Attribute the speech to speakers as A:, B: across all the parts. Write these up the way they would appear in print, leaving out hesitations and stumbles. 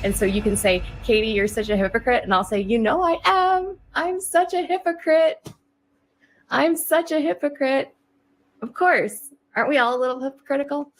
A: And so you can say, Katie, you're such a hypocrite. And I'll say, you know, I am. I'm such a hypocrite. I'm such a hypocrite. Of course. Aren't we all a little hypocritical?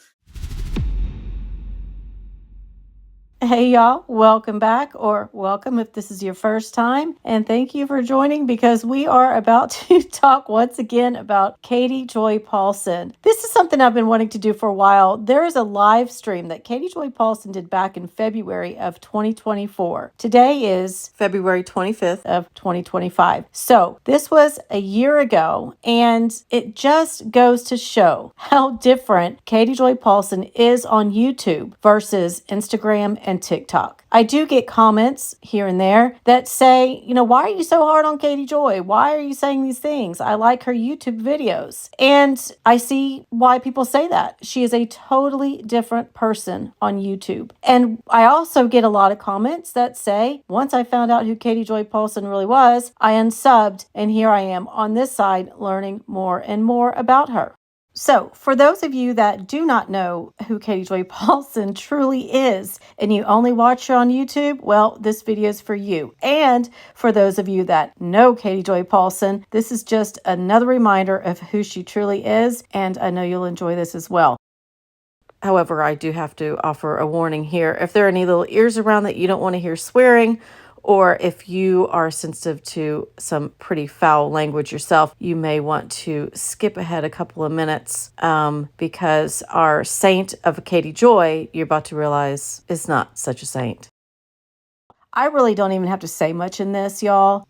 B: Hey y'all, welcome back, or welcome if this is your first time, and thank you for joining because we are about to talk once again about Katie Joy Paulson. This is something I've been wanting to do for a while. There is a live stream that Katie Joy Paulson did back in February of 2024. Today is February 25th of 2025. So this was a year ago, and it just goes to show how different Katie Joy Paulson is on YouTube versus Instagram and TikTok. I do get comments here and there that say, you know, why are you so hard on Katie Joy? Why are you saying these things? I like her YouTube videos. And I see why people say that. She is a totally different person on YouTube. And I also get a lot of comments that say, once I found out who Katie Joy Paulson really was, I unsubbed, and here I am on this side learning more and more about her. So, for those of you that do not know who Katie Joy Paulson truly is, and you only watch her on YouTube, well, this video is for you. And for those of you that know Katie Joy Paulson, this is just another reminder of who she truly is, and I know you'll enjoy this as well. However, I do have to offer a warning here. If there are any little ears around that you don't want to hear swearing, or if you are sensitive to some pretty foul language yourself, you may want to skip ahead a couple of minutes because our saint of Katie Joy, you're about to realize, is not such a saint. I really don't even have to say much in this, y'all.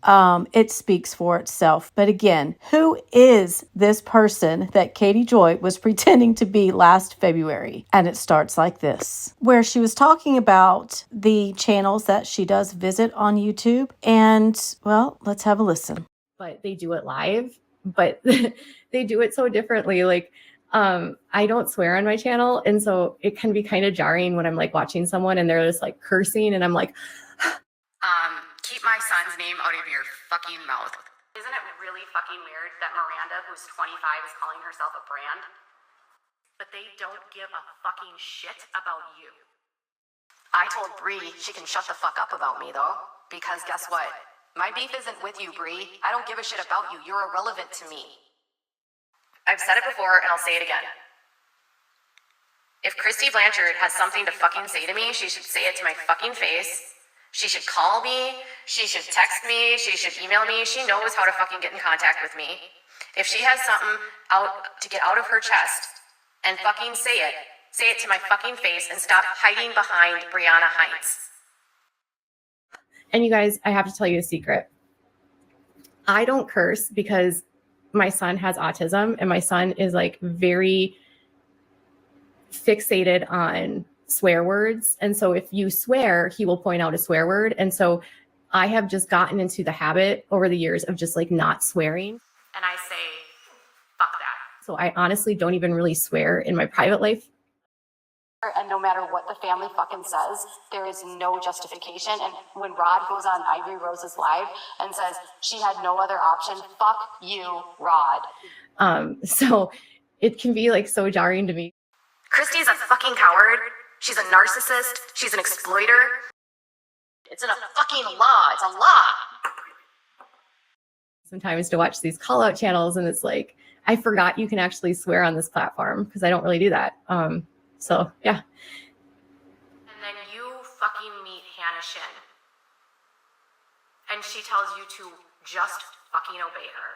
B: It speaks for itself. But again, who is this person that Katie Joy was pretending to be last February? And it starts like this, where she was talking about the channels that she does visit on YouTube. And, well, let's have a listen.
A: But they do it live, but they do it so differently. Like, I don't swear on my channel. And so it can be kind of jarring when I'm like watching someone and they're just like cursing and I'm like,
C: keep my son's name out of your fucking mouth. Isn't it really fucking weird that Miranda, who's 25, is calling herself a brand? But they don't give a fucking shit about you. I told Bree she can shut the fuck up about me, though. Because guess what? My beef isn't with you, Bree. I don't give a shit about you. You're irrelevant to me. I've said it before, and I'll say it again. If Christy Blanchard has something to fucking say to me, she should say it to my fucking face. She should call me, she should text me, she should email me. She knows how to fucking get in contact with me. If she has something out to get out of her chest and fucking say it to my fucking face and stop hiding behind Brianna Hines.
A: and you guys, I have to tell you a secret. I don't curse because my son has autism and my son is like very fixated on swear words. And so if you swear, he will point out a swear word. And so I have just gotten into the habit over the years of just like not swearing.
C: And I say, fuck that.
A: So I honestly don't even really swear in my private life.
C: And no matter what the family fucking says, there is no justification. And when Rod goes on Ivory Rose's live and says she had no other option, fuck you, Rod.
A: So it can be like so jarring to me.
C: Christy's a fucking coward. She's a narcissist. She's an exploiter. It's in a fucking law. It's a law.
A: Sometimes to watch these call out channels and it's like, I forgot you can actually swear on this platform because I don't really do that. So yeah.
C: And then you fucking meet Hannah Shin. And she tells you to just fucking obey her.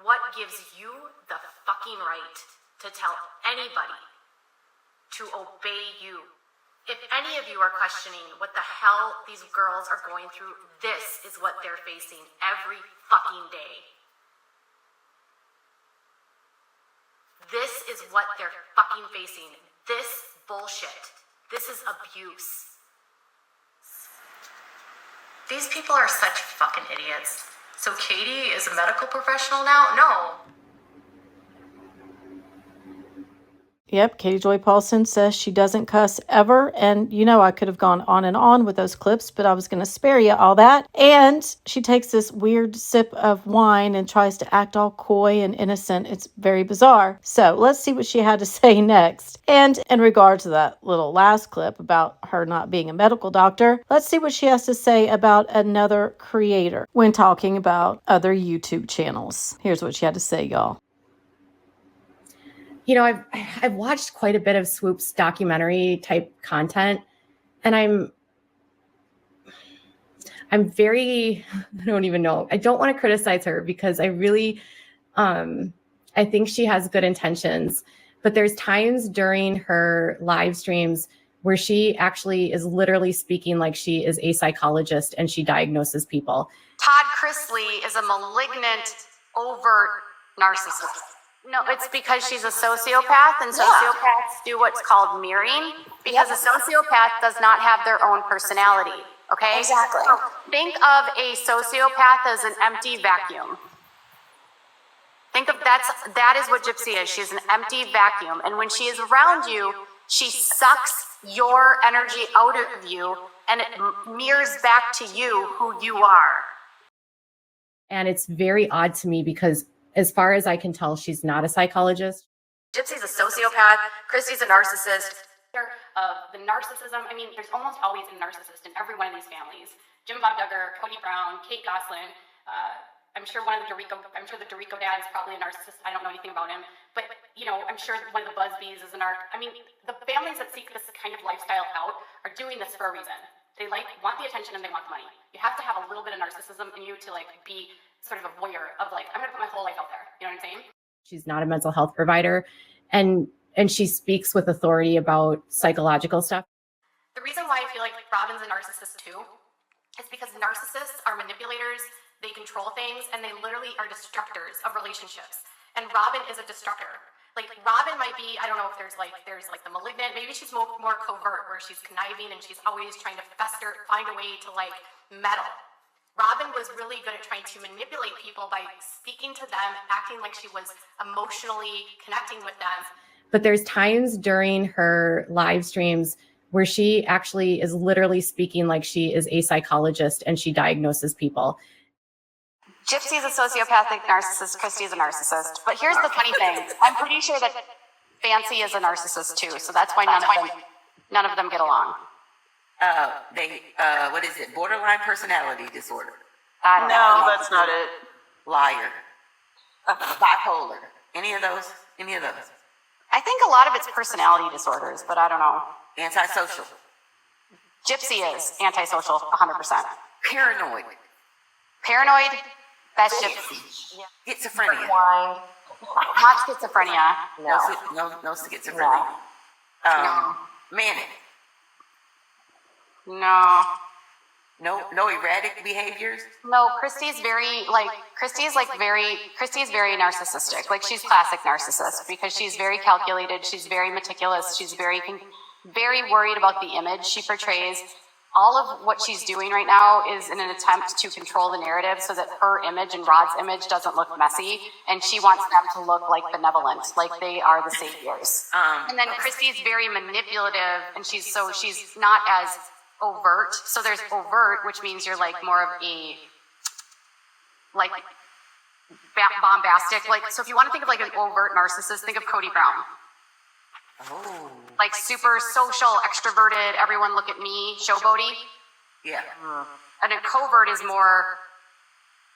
C: What gives you the fucking right to tell anybody to obey you? If any of you are questioning what the hell these girls are going through, this is what they're facing every fucking day. This is what they're fucking facing. This bullshit. This is abuse. These people are such fucking idiots. So Katie is a medical professional now? No.
B: Yep, Katie Joy Paulson says she doesn't cuss ever. And I could have gone on and on with those clips, but I was going to spare you all that. And she takes this weird sip of wine and tries to act all coy and innocent. It's very bizarre. So let's see what she had to say next. And in regard to that little last clip about her not being a medical doctor, let's see what she has to say about another creator when talking about other YouTube channels. Here's what she had to say, y'all.
A: I've watched quite a bit of Swoop's documentary type content, and I'm very, I don't even know. I don't want to criticize her because I really, I think she has good intentions, but there's times during her live streams where she actually is literally speaking like she is a psychologist and she diagnoses people.
C: Todd Chrisley is a malignant, overt narcissist. No, it's because she's a sociopath, and sociopaths do what's called mirroring, because a sociopath does not have their own personality, okay?
D: Exactly.
C: So think of a sociopath as an empty vacuum. That is what Gypsy is. She's an empty vacuum, and when she is around you, she sucks your energy out of you, and it mirrors back to you who you are.
A: And it's very odd to me because as far as I can tell, she's not a psychologist.
C: Gypsy's a sociopath. Christy's a narcissist. The narcissism, there's almost always a narcissist in every one of these families. Jim Bob Duggar, Cody Brown, Kate Gosselin. I'm sure the Dorico dad is probably a narcissist. I don't know anything about him. But, I'm sure one of the Busbys is a the families that seek this kind of lifestyle out are doing this for a reason. They want the attention and they want the money. You have to have a little bit of narcissism in you to be sort of a voyeur of I'm going to put my whole life out there. You know what I'm saying?
A: She's not a mental health provider, and she speaks with authority about psychological stuff.
C: The reason why I feel like Robin's a narcissist too is because narcissists are manipulators, they control things, and they literally are destructors of relationships. And Robin is a destructor. Robin might be, I don't know if there's the malignant, maybe she's more covert where she's conniving and she's always trying to find a way to meddle. Robin was really good at trying to manipulate people by speaking to them, acting like she was emotionally connecting with them.
A: But there's times during her live streams where she actually is literally speaking like she is a psychologist and she diagnoses people.
C: Gypsy's a sociopathic narcissist, Christy's a narcissist. But here's the funny thing. I'm pretty sure that Fancy is a narcissist too, so that's why none of them get along.
D: What is it? Borderline personality disorder.
C: I don't know.
E: No, that's not it.
D: Liar. Bipolar. Any of those?
C: I think a lot of it's personality disorders, but I don't know.
D: Antisocial.
C: Gypsy is antisocial, 100%.
D: Paranoid.
C: Paranoid, that's Gypsy.
D: Schizophrenia.
E: Wine.
C: Not schizophrenia.
D: No schizophrenia.
C: No.
D: Manic.
C: No.
D: No erratic behaviors.
C: No, Christy's very narcissistic. She's classic narcissist because she's very calculated. She's very meticulous. She's very worried about the image she portrays. All of what she's doing right now is in an attempt to control the narrative so that her image and Rod's image doesn't look messy, and she wants them to look benevolent, like they are the saviors. And then Christy's very manipulative, and she's not as overt. So there's overt, which means you're more of a bombastic. So if you want to think of an overt narcissist, think of Cody Brown.
D: Oh.
C: Super social, extroverted, everyone look at me, showboaty.
D: Yeah.
C: And a covert is more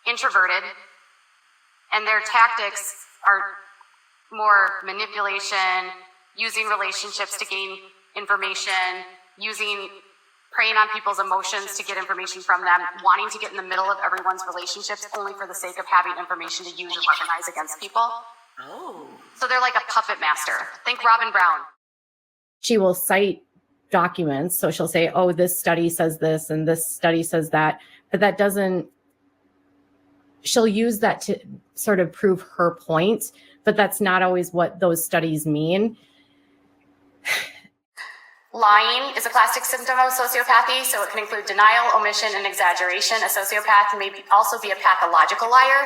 C: introverted, and their tactics are more manipulation, using relationships to gain information, preying on people's emotions to get information from them, wanting to get in the middle of everyone's relationships only for the sake of having information to use and weaponize against people.
D: Oh.
C: So they're like a puppet master. Think Robin Brown.
A: She will cite documents. So she'll say, oh, this study says this and this study says that. But that doesn't, she'll use that to sort of prove her point. But that's not always what those studies mean.
C: Lying is a classic symptom of sociopathy, so it can include denial, omission, and exaggeration. A sociopath may also be a pathological liar,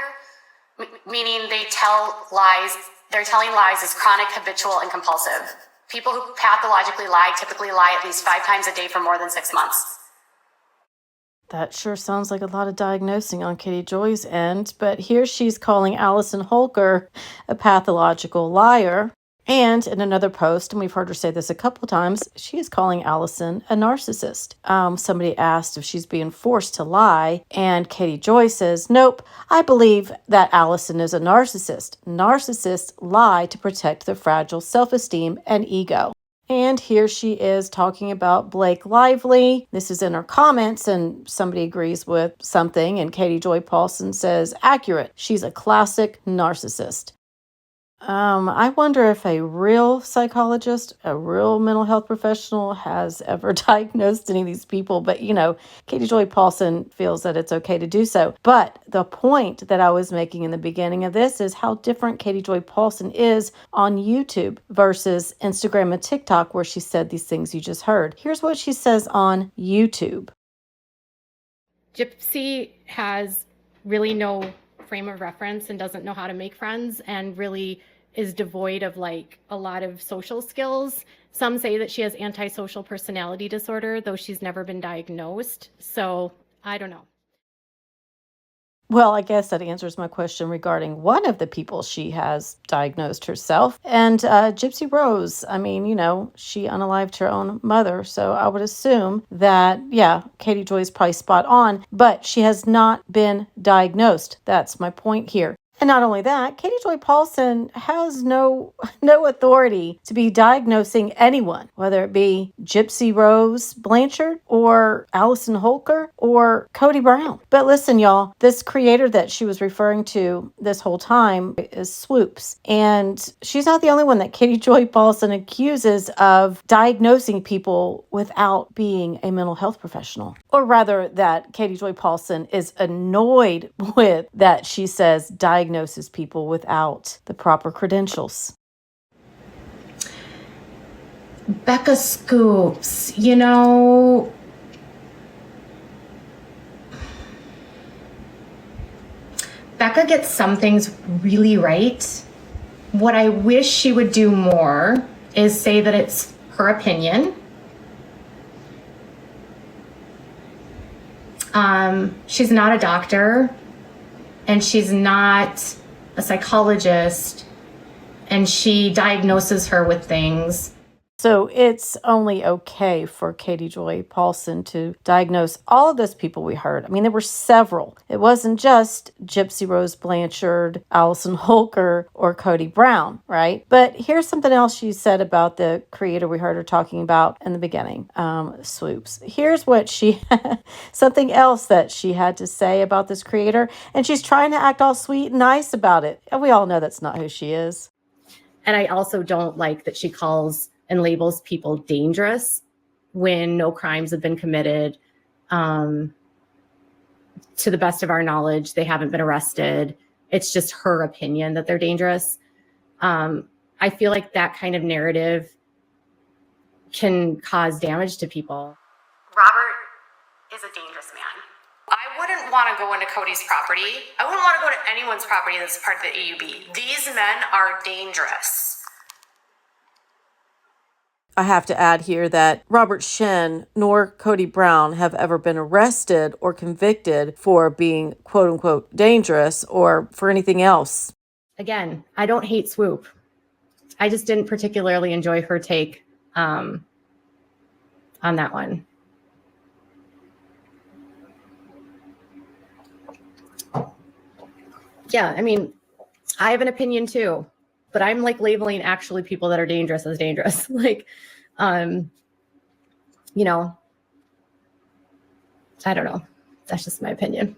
C: meaning they tell lies Their telling lies is chronic, habitual, and compulsive. People who pathologically lie typically lie at least 5 times a day for more than 6 months.
B: That sure sounds like a lot of diagnosing on Katie Joy's end, but here she's calling Allison Holker a pathological liar. And in another post, and we've heard her say this a couple of times, she is calling Allison a narcissist. Somebody asked if she's being forced to lie, and Katie Joy says, nope, I believe that Allison is a narcissist. Narcissists lie to protect their fragile self-esteem and ego. And here she is talking about Blake Lively. This is in her comments, and somebody agrees with something, and Katie Joy Paulson says, accurate, she's a classic narcissist. I wonder if a real psychologist, a real mental health professional has ever diagnosed any of these people. But, Katie Joy Paulson feels that it's okay to do so. But the point that I was making in the beginning of this is how different Katie Joy Paulson is on YouTube versus Instagram and TikTok, where she said these things you just heard. Here's what she says on YouTube.
A: Gypsy has really no frame of reference and doesn't know how to make friends, and really is devoid of like a lot of social skills. Some say that she has antisocial personality disorder, though she's never been diagnosed. So I don't know.
B: Well, I guess that answers my question regarding one of the people she has diagnosed herself. And Gypsy Rose, she unalived her own mother. So I would assume that, Katie Joy is probably spot on, but she has not been diagnosed. That's my point here. And not only that, Katie Joy Paulson has no authority to be diagnosing anyone, whether it be Gypsy Rose Blanchard or Allison Holker or Cody Brown. But listen, y'all, this creator that she was referring to this whole time is Swoops. And she's not the only one that Katie Joy Paulson accuses of diagnosing people without being a mental health professional. Or rather, that Katie Joy Paulson is annoyed with that she says diagnoses people without the proper credentials.
A: Becca Scoops, Becca gets some things really right. What I wish she would do more is say that it's her opinion. She's not a doctor, and she's not a psychologist, and she diagnoses her with things.
B: So it's only okay for Katie Joy Paulson to diagnose all of those people we heard. There were several. It wasn't just Gypsy Rose Blanchard, Allison Holker, or Cody Brown, right? But here's something else she said about the creator we heard her talking about in the beginning, Swoops. Here's what something else that she had to say about this creator, and she's trying to act all sweet and nice about it. And we all know that's not who she is.
A: And I also don't like that she calls and labels people dangerous when no crimes have been committed. To the best of our knowledge, they haven't been arrested. It's just her opinion that they're dangerous. I feel like that kind of narrative can cause damage to people.
C: Robert is a dangerous man. I wouldn't want to go into Cody's property. I wouldn't want to go to anyone's property that's part of the AUB. These men are dangerous.
B: I have to add here that Robert Shen nor Cody Brown have ever been arrested or convicted for being quote unquote dangerous or for anything else.
A: Again, I don't hate Swoop. I just didn't particularly enjoy her take on that one. Yeah, I have an opinion too, but I'm like labeling actually people that are dangerous as dangerous. I don't know. That's just my opinion.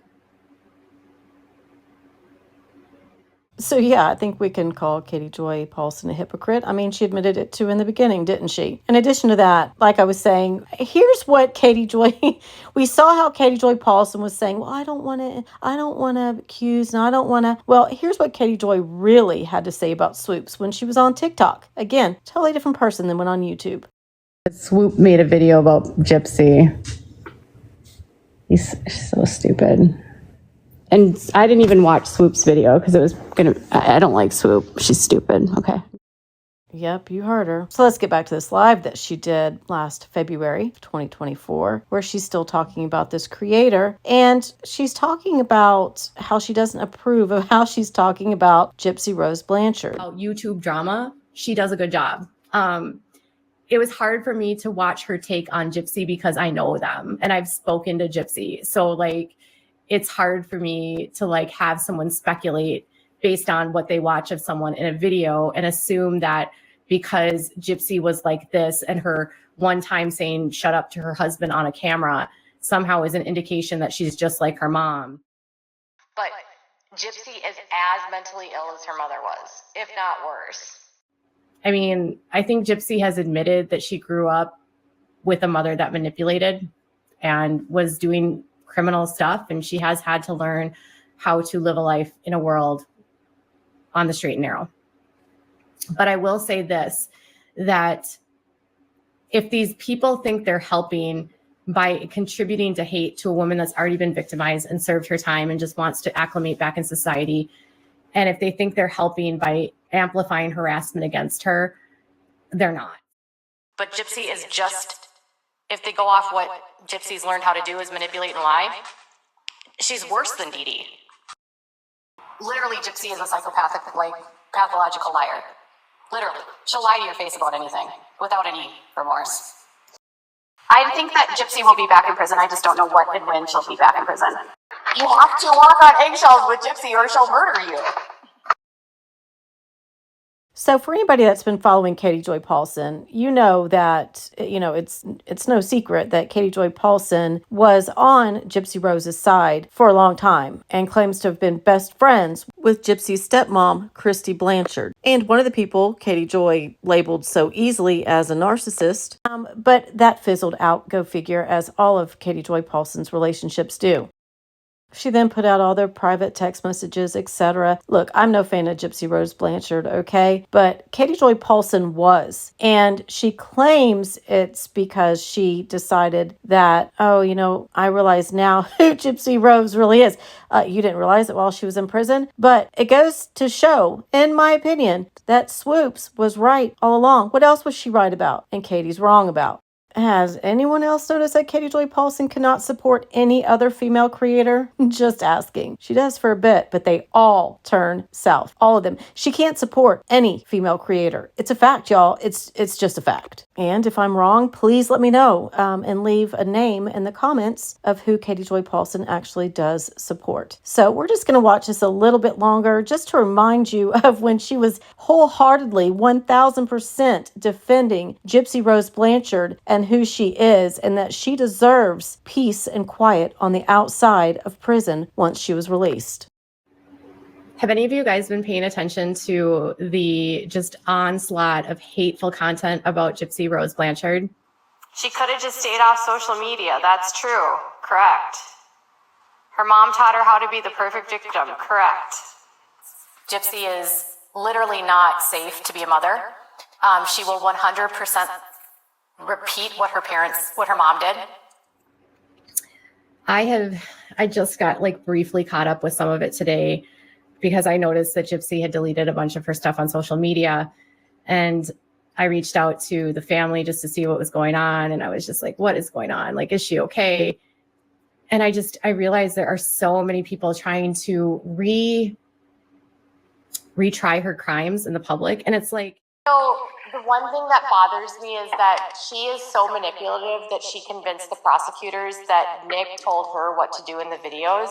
B: So yeah, I think we can call Katie Joy Paulson a hypocrite. She admitted it too in the beginning, didn't she? In addition to that, like I was saying, here's what Katie Joy, we saw how Katie Joy Paulson was saying, well, I don't want to accuse, and I don't want to, well, here's what Katie Joy really had to say about Swoops when she was on TikTok. Again, totally different person than when on YouTube.
A: Swoop made a video about Gypsy. He's so stupid. And I didn't even watch Swoop's video because it was I don't like Swoop. She's stupid. Okay.
B: Yep, you heard her. So let's get back to this live that she did last February 2024, where she's still talking about this creator. And she's talking about how she doesn't approve of how she's talking about Gypsy Rose Blanchard.
A: YouTube drama, she does a good job. It was hard for me to watch her take on Gypsy because I know them and I've spoken to Gypsy. So like, it's hard for me to like have someone speculate based on what they watch of someone in a video and assume that because Gypsy was like this and her one time saying shut up to her husband on a camera somehow is an indication that she's just like her mom.
C: But Gypsy is as mentally ill as her mother was, if not worse.
A: I mean, I think Gypsy has admitted that she grew up with a mother that manipulated and was doing criminal stuff, and she has had to learn how to live a life in a world on the straight and narrow. But I will say this, that if these people think they're helping by contributing to hate to a woman that's already been victimized and served her time and just wants to acclimate back in society, and if they think they're helping by amplifying harassment against her, they're not.
C: But Gypsy is just, if they go off what Gypsy's learned how to do is manipulate and lie, she's worse than Dee Dee. Literally, Gypsy is a psychopathic, like, pathological liar. Literally. She'll lie to your face about anything without any remorse. I think that Gypsy will be back in prison. I just don't know what and when she'll be back in prison. You have to walk on eggshells with Gypsy or she'll murder you.
B: So for anybody that's been following Katie Joy Paulson, you know that, it's no secret that Katie Joy Paulson was on Gypsy Rose's side for a long time and claims to have been best friends with Gypsy's stepmom, Christy Blanchard. And one of the people Katie Joy labeled so easily as a narcissist, but that fizzled out, go figure, as all of Katie Joy Paulson's relationships do. She then put out all their private text messages, etc. Look, I'm no fan of Gypsy Rose Blanchard, okay? But Katie Joy Paulson was. And she claims it's because she decided that, I realize now who Gypsy Rose really is. You didn't realize it while she was in prison. But it goes to show, in my opinion, that Swoops was right all along. What else was she right about and Katie's wrong about? Has anyone else noticed that Katie Joy Paulson cannot support any other female creator? Just asking. She does for a bit, but they all turn south. All of them. She can't support any female creator. It's a fact, y'all. It's just a fact. And if I'm wrong, please let me know and leave a name in the comments of who Katie Joy Paulson actually does support. So we're just going to watch this a little bit longer just to remind you of when she was wholeheartedly 1000% defending Gypsy Rose Blanchard and who she is, and that she deserves peace and quiet on the outside of prison once she was released.
A: Have any of you guys been paying attention to the just onslaught of hateful content about Gypsy Rose Blanchard?
C: She could have just stayed off social media. That's true. Correct. Her mom taught her how to be the perfect victim. Correct. Gypsy is literally not safe to be a mother. She will 100% repeat what her mom did.
A: I just got briefly caught up with some of it today because I noticed that Gypsy had deleted a bunch of her stuff on social media, and I reached out to the family just to see what was going on. And I was just like, what is going on? Is she okay? And I realized there are so many people trying to retry her crimes in the public. And it's like,
C: the one thing that bothers me is that she is so manipulative that she convinced the prosecutors that Nick told her what to do in the videos.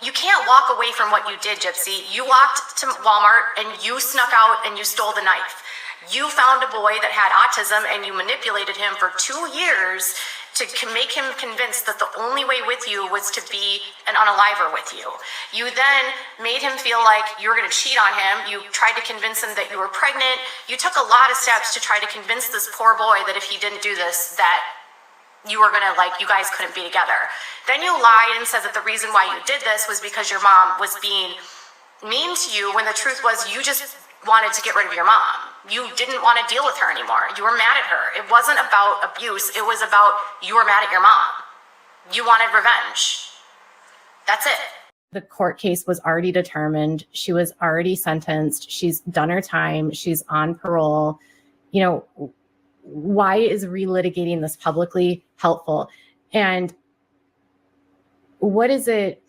C: You can't walk away from what you did, Gypsy. You walked to Walmart and you snuck out and you stole the knife. You found a boy that had autism and you manipulated him for 2 years to make him convinced that the only way with you was to be an unaliver with you. You then made him feel like you were going to cheat on him. You tried to convince him that you were pregnant. You took a lot of steps to try to convince this poor boy that if he didn't do this, that you were going to, you guys couldn't be together. Then you lied and said that the reason why you did this was because your mom was being mean to you, when the truth was you just wanted to get rid of your mom. You didn't want to deal with her anymore. You were mad at her. It wasn't about abuse. It was about you were mad at your mom. You wanted revenge. That's it.
A: The court case was already determined. She was already sentenced. She's done her time. She's on parole. You know, why is relitigating this publicly helpful? And what is it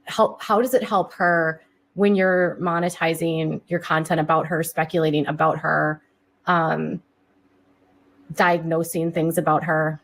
A: help? How does it help her when you're monetizing your content about her, speculating about her, diagnosing things about her?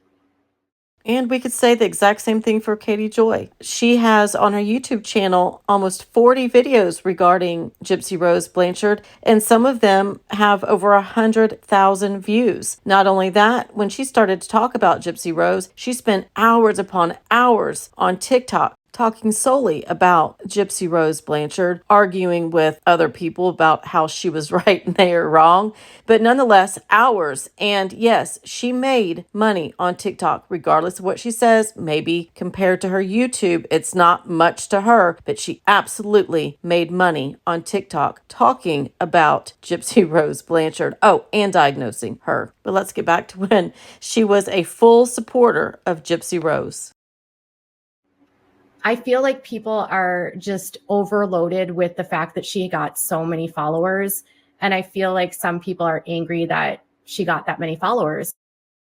B: And we could say the exact same thing for Katie Joy. She has on her YouTube channel almost 40 videos regarding Gypsy Rose Blanchard, and some of them have over 100,000 views. Not only that, when she started to talk about Gypsy Rose, she spent hours upon hours on TikTok talking solely about Gypsy Rose Blanchard, arguing with other people about how she was right and they are wrong. But nonetheless, hours. And yes, she made money on TikTok, regardless of what she says. Maybe compared to her YouTube, it's not much to her, but she absolutely made money on TikTok talking about Gypsy Rose Blanchard. Oh, and diagnosing her. But let's get back to when she was a full supporter of Gypsy Rose.
A: I feel like people are just overloaded with the fact that she got so many followers. And I feel like some people are angry that she got that many followers.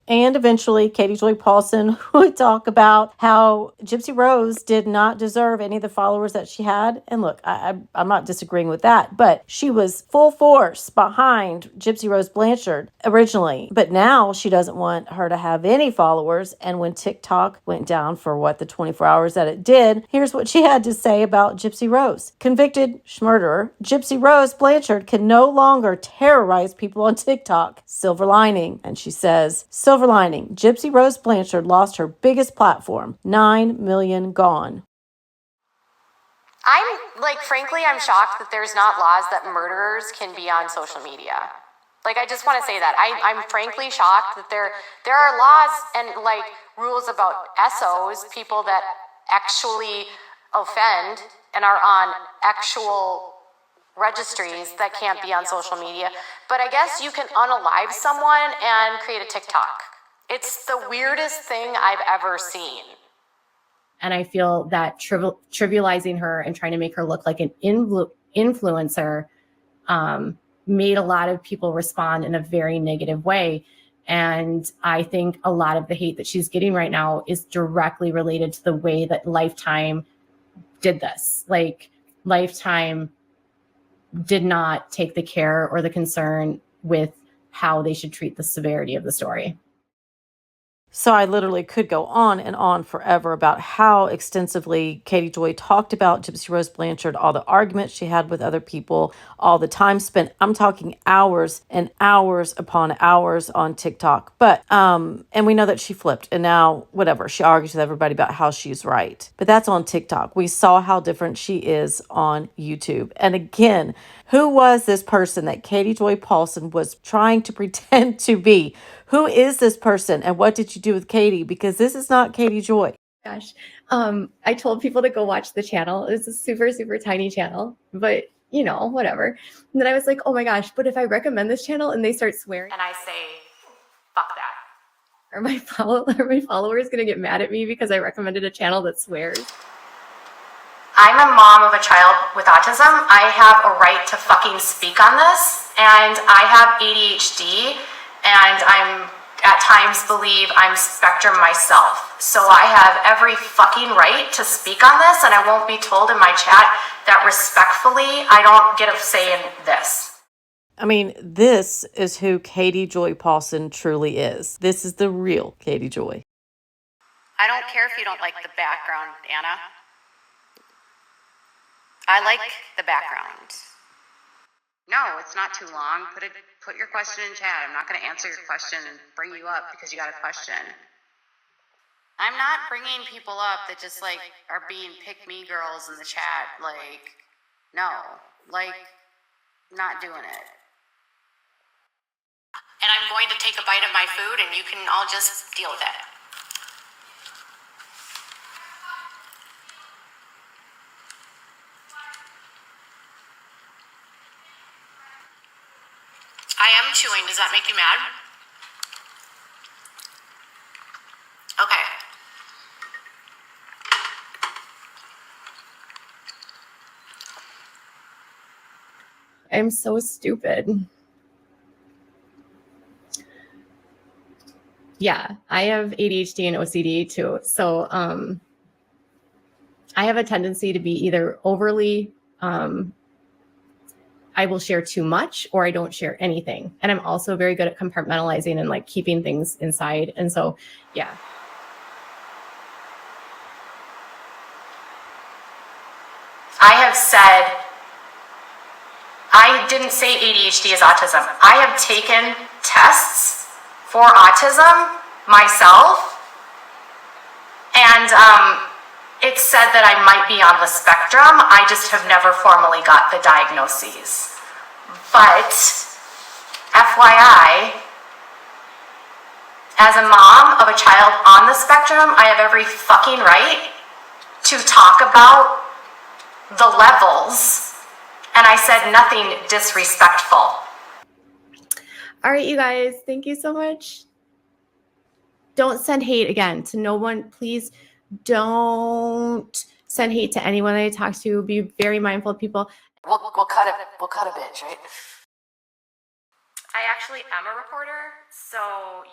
B: And eventually, Katie Joy Paulson would talk about how Gypsy Rose did not deserve any of the followers that she had. And look, I'm not disagreeing with that, but she was full force behind Gypsy Rose Blanchard originally. But now she doesn't want her to have any followers. And when TikTok went down for the 24 hours that it did, here's what she had to say about Gypsy Rose. Convicted murderer, Gypsy Rose Blanchard can no longer terrorize people on TikTok. Silver lining. And she says, silver lining, Gypsy Rose Blanchard lost her biggest platform, 9 million gone.
C: Frankly, I'm shocked that there's not laws that murderers can be on social media. I just want to say that. I'm frankly shocked that there are laws and, rules about SOs, people that actually offend and are on actual registries that can't be on social media. But I guess you can unalive someone and create a TikTok. It's the weirdest thing I've ever seen.
A: And I feel that trivializing her and trying to make her look like an influencer made a lot of people respond in a very negative way. And I think a lot of the hate that she's getting right now is directly related to the way that Lifetime did this. Lifetime did not take the care or the concern with how they should treat the severity of the story.
B: So I literally could go on and on forever about how extensively Katie Joy talked about Gypsy Rose Blanchard, all the arguments she had with other people, all the time spent. I'm talking hours and hours upon hours on TikTok. But, and we know that she flipped and now whatever, she argues with everybody about how she's right. But that's on TikTok. We saw how different she is on YouTube. And again, who was this person that Katie Joy Paulson was trying to pretend to be? Who is this person and what did you do with Katie? Because this is not Katie Joy.
A: Gosh, I told people to go watch the channel. It's a super, super tiny channel, but whatever. And then I was like, oh my gosh, but if I recommend this channel and they start swearing,
C: And I say, fuck that.
A: are my followers going to get mad at me because I recommended a channel that swears?
C: I'm a mom of a child with autism. I have a right to fucking speak on this. And I have ADHD. And I'm at times believe I'm spectrum myself. So I have every fucking right to speak on this, and I won't be told in my chat that respectfully I don't get a say in this.
B: I mean, this is who Katie Joy Paulson truly is. This is the real Katie Joy.
C: I don't care if you don't like the background, Anna. I like the background. No, it's not too long. Put your question in chat. I'm not going to answer your question and bring you up because you got a question. I'm not bringing people up that just are being pick-me girls in the chat. No, not doing it. And I'm going to take a bite of my food and you can all just deal with it. I am chewing. Does that make you mad? Okay.
A: I'm so stupid. Yeah, I have ADHD and OCD too. So I have a tendency to be either overly, I will share too much, or I don't share anything. And I'm also very good at compartmentalizing and like keeping things inside. And so, yeah.
C: I have said, I didn't say ADHD is autism. I have taken tests for autism myself, and it said that I might be on the spectrum. I just have never formally got the diagnoses. But FYI, as a mom of a child on the spectrum, I have every fucking right to talk about the levels, and I said nothing disrespectful.
A: All right, you guys, thank you so much. Don't send hate again to no one. Please don't send hate to anyone that I talk to. Be very mindful of people.
D: We'll cut a bitch, right?
C: I actually am a reporter, so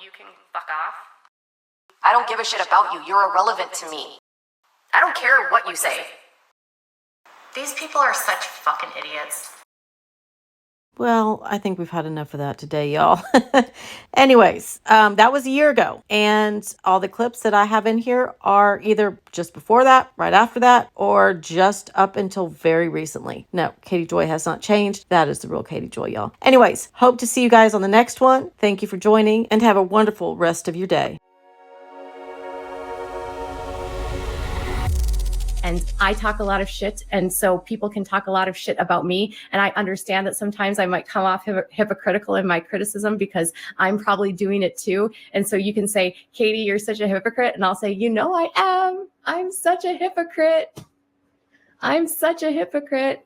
C: you can fuck off.
E: I don't give a shit about you. You're irrelevant to me. I don't care what you say.
C: These people are such fucking idiots.
B: Well, I think we've had enough of that today, y'all. Anyways, that was a year ago. And all the clips that I have in here are either just before that, right after that, or just up until very recently. No, Katie Joy has not changed. That is the real Katie Joy, y'all. Anyways, hope to see you guys on the next one. Thank you for joining and have a wonderful rest of your day.
A: And I talk a lot of shit, and so people can talk a lot of shit about me. And I understand that sometimes I might come off hypocritical in my criticism because I'm probably doing it too. And so you can say, Katie, you're such a hypocrite. And I'll say, you know, I am. I'm such a hypocrite. I'm such a hypocrite.